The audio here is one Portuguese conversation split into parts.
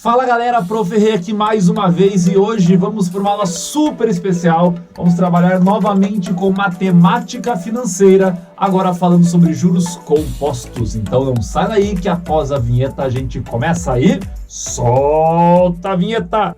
Fala galera, Prof. Rei aqui mais uma vez e hoje vamos para uma aula super especial. Vamos trabalhar novamente com matemática financeira, agora falando sobre juros compostos. Então não sai daí que após a vinheta a gente começa aí. Solta a vinheta!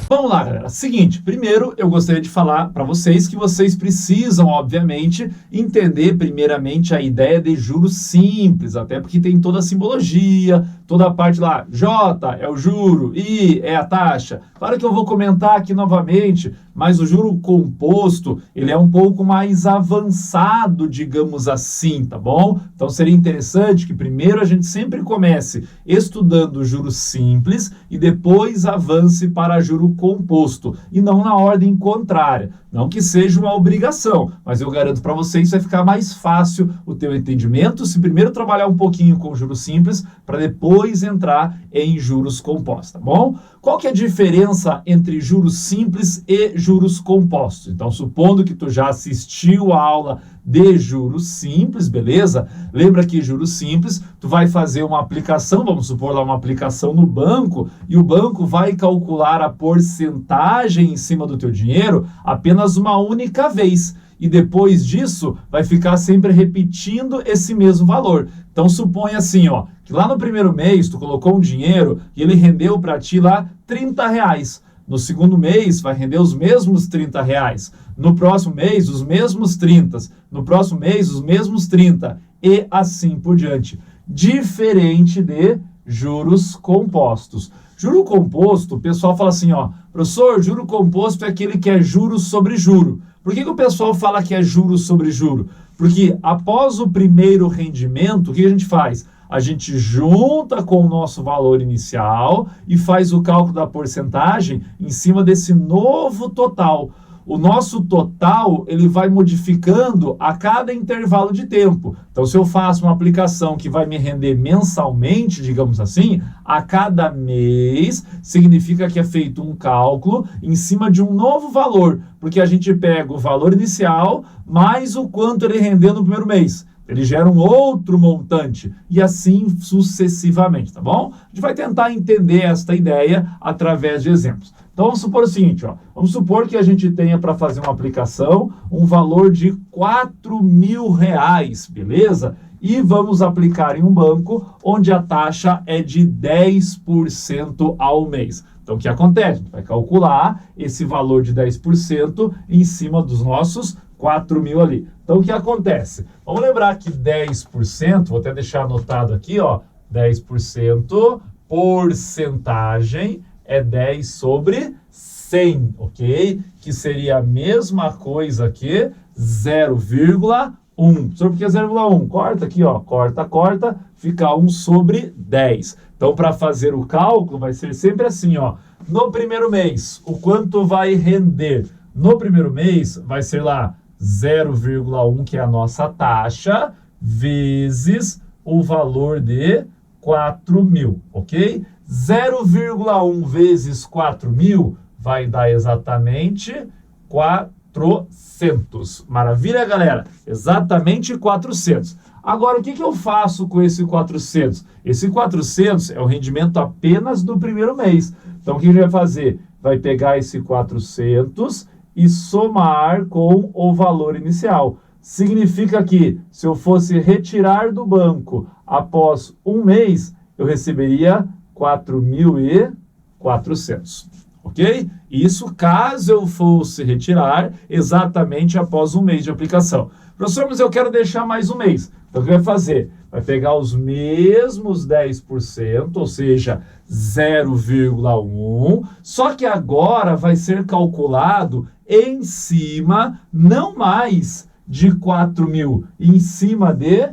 Vamos lá, galera. Seguinte, primeiro eu gostaria de falar para vocês que vocês precisam, obviamente, entender primeiramente a ideia de juros simples, até porque tem toda a simbologia, toda a parte lá, J é o juro, I é a taxa. Claro que eu vou comentar aqui novamente, mas o juro composto, ele é um pouco mais avançado, digamos assim, tá bom? Então seria interessante que primeiro a gente sempre comece estudando o juro simples e depois avance para juro composto, e não na ordem contrária. Não que seja uma obrigação, mas eu garanto para vocês que vai ficar mais fácil o teu entendimento se primeiro trabalhar um pouquinho com juros simples para depois entrar em juros compostos, tá bom? Qual que é a diferença entre juros simples e juros compostos? Então, supondo que tu já assistiu a aula de juros simples, beleza? Lembra que juros simples, tu vai fazer uma aplicação, vamos supor lá uma aplicação no banco, e o banco vai calcular a porcentagem em cima do teu dinheiro apenas uma única vez. E depois disso, vai ficar sempre repetindo esse mesmo valor. Então, suponha assim, ó, que lá no primeiro mês, tu colocou um dinheiro e ele rendeu para ti lá R$30. No segundo mês, vai render os mesmos R$30. No próximo mês, os mesmos 30. No próximo mês, os mesmos 30. E assim por diante. Diferente de juros compostos. Juro composto, o pessoal fala assim, ó, professor, juro composto é aquele que é juros sobre juro. Por que o pessoal fala que é juros sobre juro? Porque após o primeiro rendimento, o que a gente faz? A gente junta com o nosso valor inicial e faz o cálculo da porcentagem em cima desse novo total. O nosso total, ele vai modificando a cada intervalo de tempo. Então, se eu faço uma aplicação que vai me render mensalmente, digamos assim, a cada mês, significa que é feito um cálculo em cima de um novo valor, porque a gente pega o valor inicial mais o quanto ele rendeu no primeiro mês. Ele gera um outro montante e assim sucessivamente, tá bom? A gente vai tentar entender esta ideia através de exemplos. Então vamos supor o seguinte, ó, vamos supor que a gente tenha para fazer uma aplicação um valor de R$4.000, beleza? E vamos aplicar em um banco onde a taxa é de 10% ao mês. Então o que acontece? A gente vai calcular esse valor de 10% em cima dos nossos 4.000 ali. Então o que acontece? Vamos lembrar que 10%, vou até deixar anotado aqui, ó, 10% porcentagem é 10 sobre 100, ok? Que seria a mesma coisa que 0,1. Sobre por que 0,1? Corta aqui, ó, corta, fica 1 sobre 10. Então, para fazer o cálculo, vai ser sempre assim, ó. No primeiro mês, o quanto vai render? No primeiro mês, vai ser lá 0,1, que é a nossa taxa, vezes o valor de 4.000, ok? 0,1 vezes 4.000 vai dar exatamente 400. Maravilha, galera? Exatamente 400. Agora, o que eu faço com esse 400? Esse 400 é o rendimento apenas do primeiro mês. Então, o que a gente vai fazer? Vai pegar esse 400 e somar com o valor inicial. Significa que, se eu fosse retirar do banco após um mês, eu receberia 4.400, ok? Isso caso eu fosse retirar exatamente após um mês de aplicação. Professor, mas eu quero deixar mais um mês. Então, o que vai fazer? Vai pegar os mesmos 10%, ou seja, 0,1, só que agora vai ser calculado em cima, não mais de 4.000, em cima de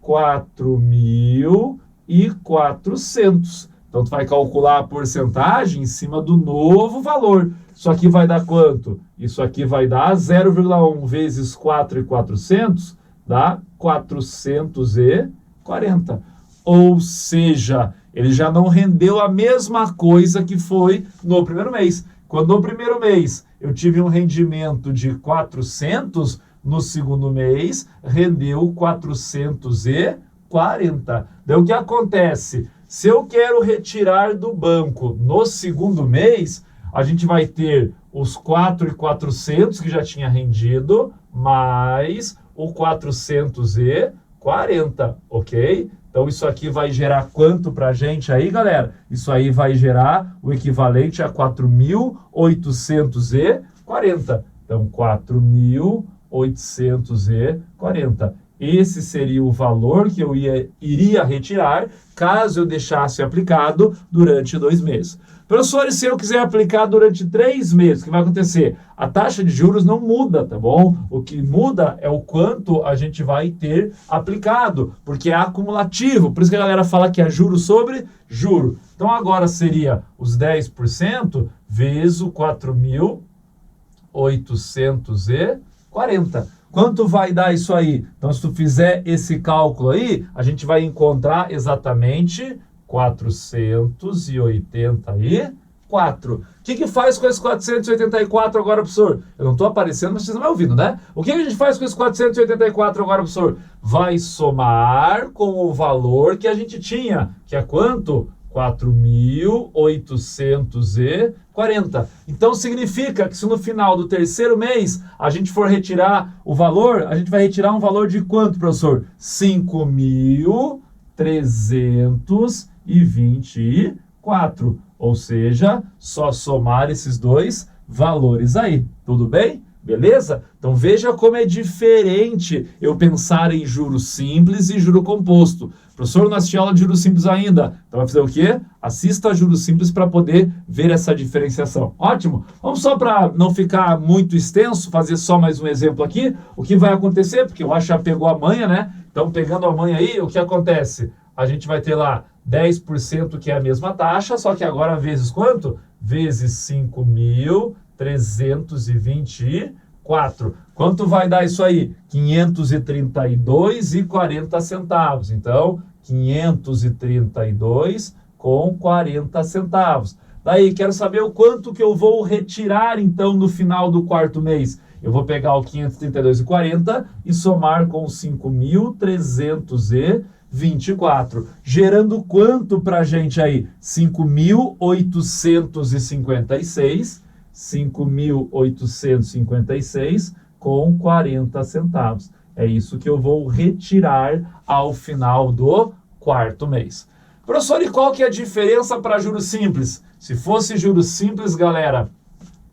4.400. Então, tu vai calcular a porcentagem em cima do novo valor. Isso aqui vai dar quanto? Isso aqui vai dar 0,1 vezes 4.400, dá 440. Ou seja, ele já não rendeu a mesma coisa que foi no primeiro mês. Quando no primeiro mês Eu tive um rendimento de 400 no segundo mês, rendeu 440. Daí o que acontece? Se eu quero retirar do banco no segundo mês, a gente vai ter os 4.400 que já tinha rendido, mais o 440, ok? Então isso aqui vai gerar quanto para a gente aí, galera? Isso aí vai gerar o equivalente a 4.840. Então 4.840. Esse seria o valor que eu iria retirar caso eu deixasse aplicado durante 2 meses. Professor, e se eu quiser aplicar durante 3 meses, o que vai acontecer? A taxa de juros não muda, tá bom? O que muda é o quanto a gente vai ter aplicado, porque é acumulativo. Por isso que a galera fala que é juro sobre juro. Então agora seria os 10% vezes o 4.840. Quanto vai dar isso aí? Então, se tu fizer esse cálculo aí, a gente vai encontrar exatamente 484. O que faz com esse 484 agora, professor? Eu não estou aparecendo, mas vocês não estão me ouvindo, né? O que a gente faz com esse 484 agora, professor? Vai somar com o valor que a gente tinha, que é quanto? 4.840. Então significa que se no final do terceiro mês a gente for retirar o valor, a gente vai retirar um valor de quanto, professor? 5.324. Ou seja, só somar esses dois valores aí. Tudo bem? Beleza? Então veja como é diferente eu pensar em juros simples e juro composto. Professor, não assisti aula de juros simples ainda. Então vai fazer o quê? Assista a juros simples para poder ver essa diferenciação. Ótimo. Vamos só para não ficar muito extenso, fazer só mais um exemplo aqui. O que vai acontecer? Porque eu acho que já pegou a manha, né? Então pegando a manha aí, o que acontece? A gente vai ter lá 10% que é a mesma taxa, só que agora vezes quanto? Vezes 5.324. Quanto vai dar isso aí? 532,40 centavos. Então, 532,40 centavos. Daí, quero saber o quanto que eu vou retirar, então, no final do quarto mês. Eu vou pegar o 532,40 e somar com 5.324. Gerando quanto para a gente aí? 5.856. 5.856 com 40 centavos. É isso que eu vou retirar ao final do quarto mês. Professor, e qual que é a diferença para juros simples? Se fosse juros simples, galera,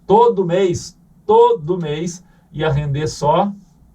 todo mês ia render só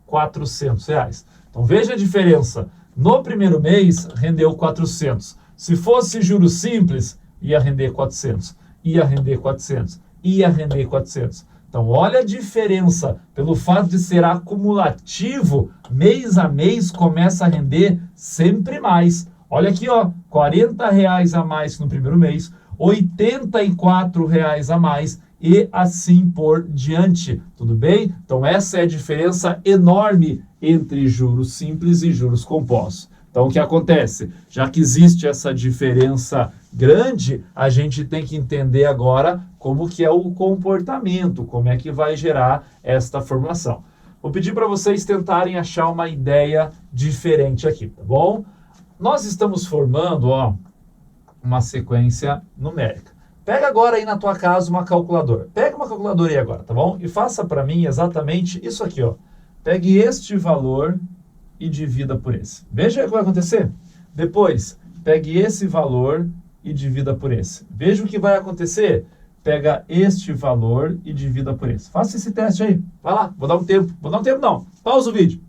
R$400. Então veja a diferença. No primeiro mês, rendeu 400. Se fosse juros simples, ia render 400. Ia render 400. Ia render 400. Então, olha a diferença. Pelo fato de ser acumulativo, mês a mês começa a render sempre mais. Olha aqui, ó, R$40 a mais que no primeiro mês, R$84 a mais e assim por diante. Tudo bem? Então, essa é a diferença enorme entre juros simples e juros compostos. Então, o que acontece? Já que existe essa diferença grande, a gente tem que entender agora como que é o comportamento, como é que vai gerar esta formulação. Vou pedir para vocês tentarem achar uma ideia diferente aqui, tá bom? Nós estamos formando, ó, uma sequência numérica. Pega agora aí na tua casa uma calculadora. Pega uma calculadora aí agora, tá bom? E faça para mim exatamente isso aqui, ó. Pegue este valor e divida por esse. Veja o que vai acontecer. Depois, pegue esse valor e divida por esse. Veja o que vai acontecer. Pega este valor e divida por esse. Faça esse teste aí. Vai lá, vou dar um tempo. Vou dar um tempo não. Pausa o vídeo.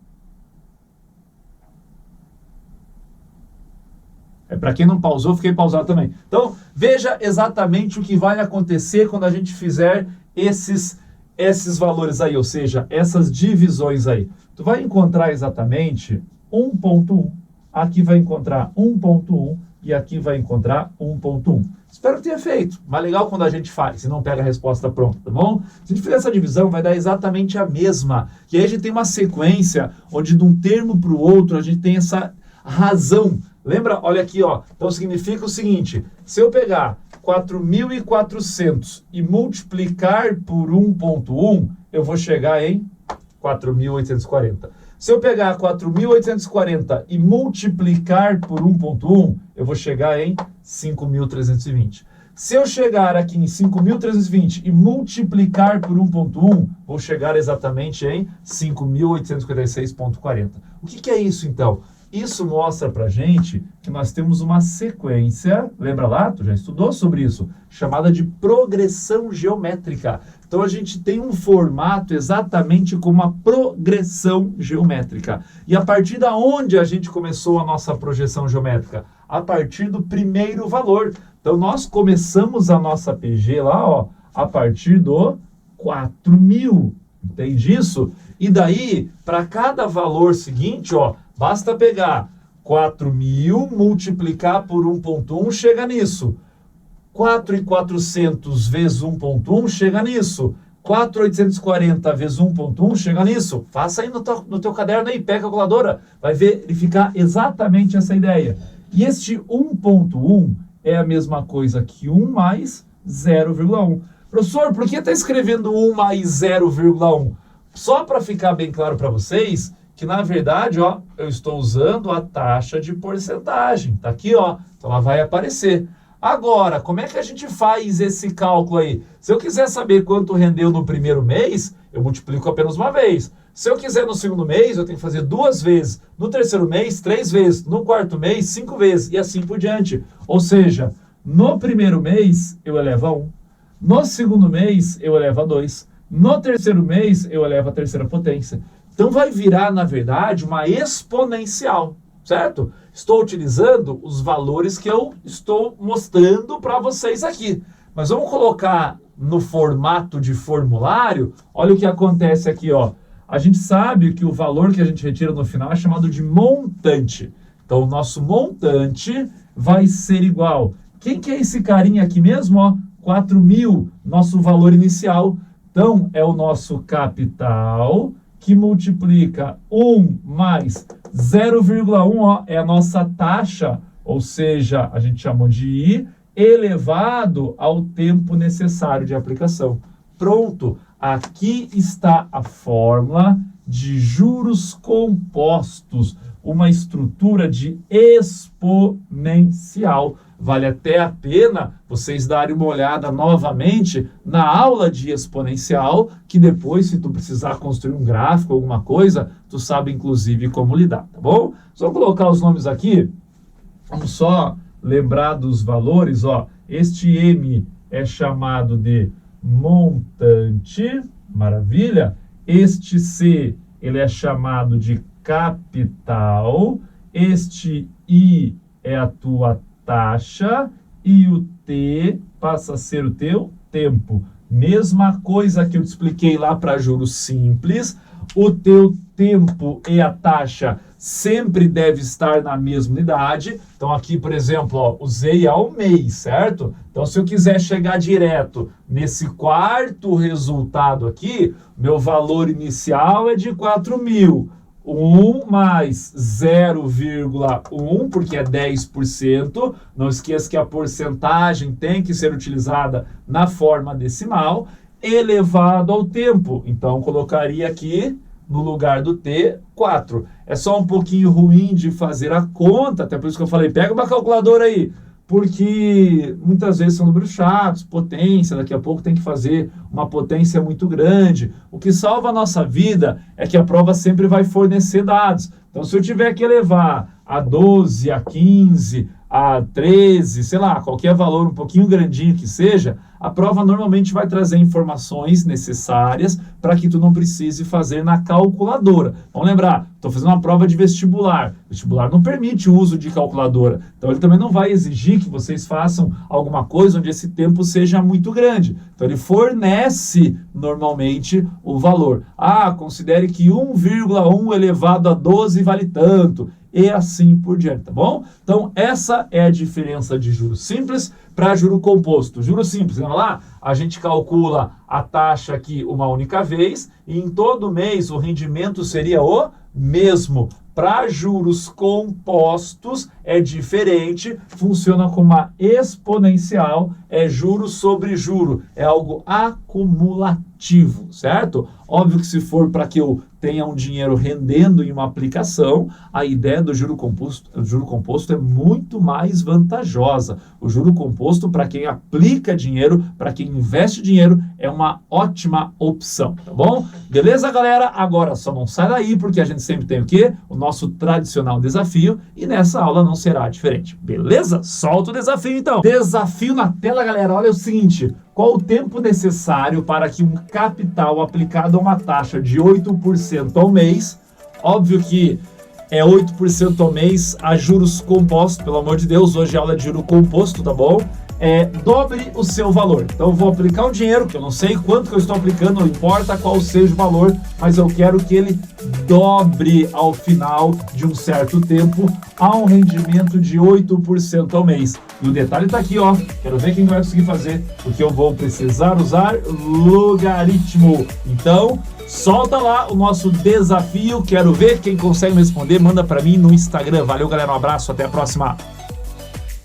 É para quem não pausou, fiquei pausado também. Então, veja exatamente o que vai acontecer quando a gente fizer esses valores aí, ou seja, essas divisões aí. Tu vai encontrar exatamente 1.1, aqui vai encontrar 1.1 e aqui vai encontrar 1.1. Espero que tenha feito. Mais legal quando a gente faz, se não pega a resposta pronta, tá bom? Se a gente fizer essa divisão, vai dar exatamente a mesma. E aí a gente tem uma sequência onde de um termo para o outro a gente tem essa razão Lembra? Olha aqui, ó. Então significa o seguinte, se eu pegar 4.400 e multiplicar por 1,1, eu vou chegar em 4.840. Se eu pegar 4.840 e multiplicar por 1,1, eu vou chegar em 5.320. Se eu chegar aqui em 5.320 e multiplicar por 1,1, vou chegar exatamente em 5.856,40. O que é isso, então? Isso mostra pra gente que nós temos uma sequência, lembra lá? Tu já estudou sobre isso, chamada de progressão geométrica. Então a gente tem um formato exatamente como uma progressão geométrica. E a partir da onde a gente começou a nossa projeção geométrica? A partir do primeiro valor. Então nós começamos a nossa PG lá, ó, a partir do 4.000. Entende isso? E daí, para cada valor seguinte, ó, basta pegar 4.000, multiplicar por 1,1, chega nisso. 4.400 vezes 1,1 chega nisso. 4.840 vezes 1,1 chega nisso. Faça aí no teu caderno aí, pega a calculadora. Vai verificar exatamente essa ideia. E este 1,1 é a mesma coisa que 1 mais 0,1. Professor, por que está escrevendo 1 mais 0,1? Só para ficar bem claro para vocês que, na verdade, ó, eu estou usando a taxa de porcentagem. Tá aqui, ó. Então ela vai aparecer. Agora, como é que a gente faz esse cálculo aí? Se eu quiser saber quanto rendeu no primeiro mês, eu multiplico apenas uma vez. Se eu quiser no segundo mês, eu tenho que fazer 2 vezes. No terceiro mês, 3 vezes. No quarto mês, 5 vezes. E assim por diante. Ou seja, no primeiro mês, eu elevo a 1. No segundo mês, eu elevo a 2. No terceiro mês, eu elevo a terceira potência. Então vai virar, na verdade, uma exponencial, certo? Estou utilizando os valores que eu estou mostrando para vocês aqui. Mas vamos colocar no formato de formulário. Olha o que acontece aqui, ó. A gente sabe que o valor que a gente retira no final é chamado de montante. Então, o nosso montante vai ser igual. Quem que é esse carinha aqui mesmo, ó? 4.000, nosso valor inicial. Então, é o nosso capital que multiplica 1 mais 0,1, ó, é a nossa taxa, ou seja, a gente chamou de I, elevado ao tempo necessário de aplicação. Pronto, aqui está a fórmula de juros compostos, uma estrutura de exponencial. Vale até a pena vocês darem uma olhada novamente na aula de exponencial, que depois, se tu precisar construir um gráfico, alguma coisa, tu sabe inclusive como lidar, tá bom? Só colocar os nomes aqui, vamos só lembrar dos valores, ó. Este M é chamado de montante, maravilha. Este C, ele é chamado de capital. Este I é a tua taxa e o T passa a ser o teu tempo. Mesma coisa que eu te expliquei lá para juros simples, o teu tempo e a taxa sempre deve estar na mesma unidade. Então aqui, por exemplo, ó, usei ao mês, certo? Então se eu quiser chegar direto nesse quarto resultado aqui, meu valor inicial é de 4.000. 1 mais 0,1, porque é 10%. Não esqueça que a porcentagem tem que ser utilizada na forma decimal, elevado ao tempo. Então, colocaria aqui, no lugar do T, 4. É só um pouquinho ruim de fazer a conta, até por isso que eu falei, pega uma calculadora aí, porque muitas vezes são números chatos, potência, daqui a pouco tem que fazer uma potência muito grande. O que salva a nossa vida é que a prova sempre vai fornecer dados. Então, se eu tiver que elevar a 12, a 15, a 13, sei lá, qualquer valor um pouquinho grandinho que seja, a prova normalmente vai trazer informações necessárias para que tu não precise fazer na calculadora. Vamos lembrar, estou fazendo uma prova de vestibular. O vestibular não permite o uso de calculadora. Então ele também não vai exigir que vocês façam alguma coisa onde esse tempo seja muito grande. Então ele fornece normalmente o valor. Ah, considere que 1,1 elevado a 12 vale tanto. E assim por diante, tá bom? Então, essa é a diferença de juros simples para juro composto. Juro simples, lembra lá? A gente calcula a taxa aqui uma única vez e em todo mês o rendimento seria o mesmo. Para juros compostos é diferente, funciona como uma exponencial, é juro sobre juro, é algo acumulativo, certo? Óbvio que se for para que eu tenha um dinheiro rendendo em uma aplicação, a ideia do juro composto é muito mais vantajosa. O juro composto, para quem aplica dinheiro, para quem investe dinheiro, é uma ótima opção, tá bom? Beleza, galera? Agora só não sai daí, porque a gente sempre tem o quê? O nosso tradicional desafio, e nessa aula não será diferente, beleza? Solta o desafio, então. Desafio na tela, galera. Olha o seguinte, qual o tempo necessário para que um capital aplicado a uma taxa de 8% ao mês, óbvio que é 8% ao mês a juros compostos, pelo amor de Deus, hoje é aula de juro composto, tá bom? Dobre o seu valor. Então eu vou aplicar um dinheiro, que eu não sei quanto que eu estou aplicando, não importa qual seja o valor, mas eu quero que ele dobre ao final de um certo tempo a um rendimento de 8% ao mês. E o detalhe está aqui, ó. Quero ver quem vai conseguir fazer, porque eu vou precisar usar logaritmo. Então, solta lá o nosso desafio. Quero ver quem consegue me responder. Manda para mim no Instagram. Valeu, galera. Um abraço. Até a próxima.